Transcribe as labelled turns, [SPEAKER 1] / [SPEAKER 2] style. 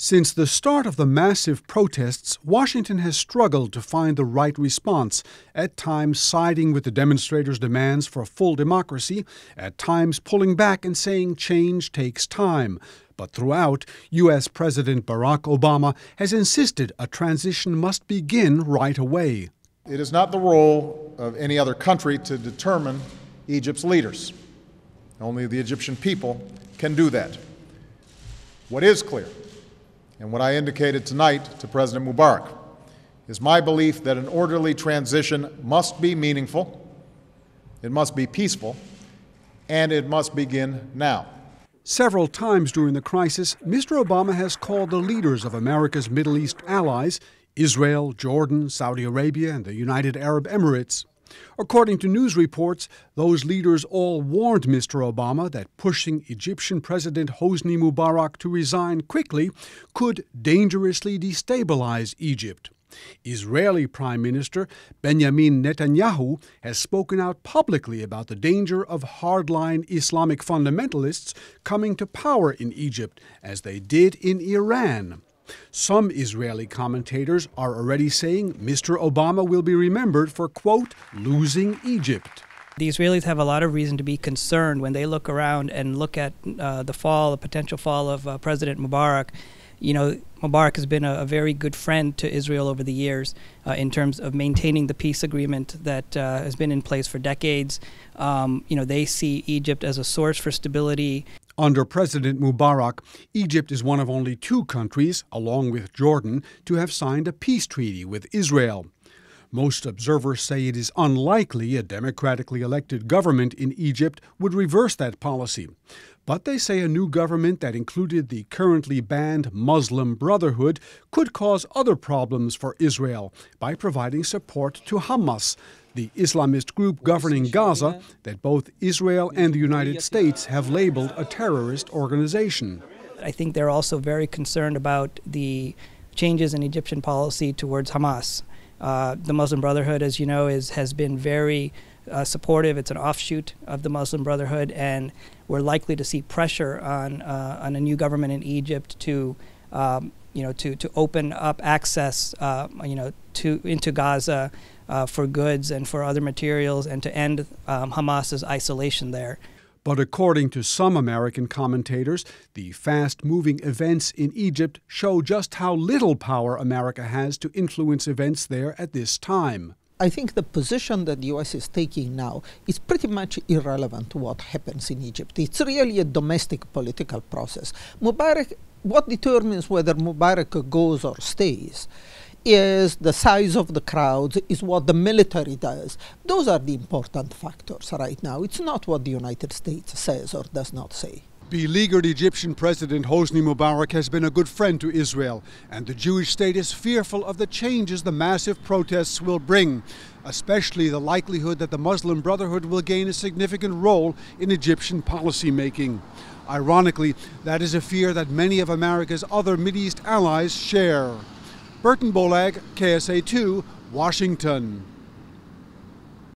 [SPEAKER 1] Since the start of the massive protests, Washington has struggled to find the right response, at times siding with the demonstrators' demands for full democracy, at times pulling back and saying change takes time. But throughout, U.S. President Barack Obama has insisted a transition must begin right away.
[SPEAKER 2] It is not the role of any other country to determine Egypt's leaders. Only the Egyptian people can do that. What is clear, and what I indicated tonight to President Mubarak, is my belief that an orderly transition must be meaningful, it must be peaceful, and it must begin now.
[SPEAKER 1] Several times during the crisis, Mr. Obama has called the leaders of America's Middle East allies, Israel, Jordan, Saudi Arabia, and the United Arab Emirates. According to news reports, those leaders all warned Mr. Obama that pushing Egyptian President Hosni Mubarak to resign quickly could dangerously destabilize Egypt. Israeli Prime Minister Benjamin Netanyahu has spoken out publicly about the danger of hardline Islamic fundamentalists coming to power in Egypt, as they did in Iran. Some Israeli commentators are already saying Mr. Obama will be remembered for, quote, losing Egypt.
[SPEAKER 3] The Israelis have a lot of reason to be concerned when they look around and look at the potential fall of President Mubarak. You know, Mubarak has been a very good friend to Israel over the years in terms of maintaining the peace agreement that has been in place for decades. They see Egypt as a source for stability.
[SPEAKER 1] Under President Mubarak, Egypt is one of only two countries, along with Jordan, to have signed a peace treaty with Israel. Most observers say it is unlikely a democratically elected government in Egypt would reverse that policy. But they say a new government that included the currently banned Muslim Brotherhood could cause other problems for Israel by providing support to Hamas, the Islamist group governing Gaza that both Israel and the United States have labeled a terrorist organization.
[SPEAKER 3] I think they're also very concerned about the changes in Egyptian policy towards Hamas. The Muslim Brotherhood, as you know, has been very supportive. It's an offshoot of the Muslim Brotherhood, and we're likely to see pressure on a new government in Egypt to open up access, into Gaza for goods and for other materials, and to end Hamas's isolation there.
[SPEAKER 1] But according to some American commentators, the fast-moving events in Egypt show just how little power America has to influence events there at this time.
[SPEAKER 4] I think the position that the U.S. is taking now is pretty much irrelevant to what happens in Egypt. It's really a domestic political process. What determines whether Mubarak goes or stays is the size of the crowds, is what the military does. Those are the important factors right now. It's not what the United States says or does not say.
[SPEAKER 1] Beleaguered Egyptian President Hosni Mubarak has been a good friend to Israel, and the Jewish state is fearful of the changes the massive protests will bring, especially the likelihood that the Muslim Brotherhood will gain a significant role in Egyptian policymaking. Ironically, that is a fear that many of America's other Mideast allies share. Burton Bollag, KSA2, Washington.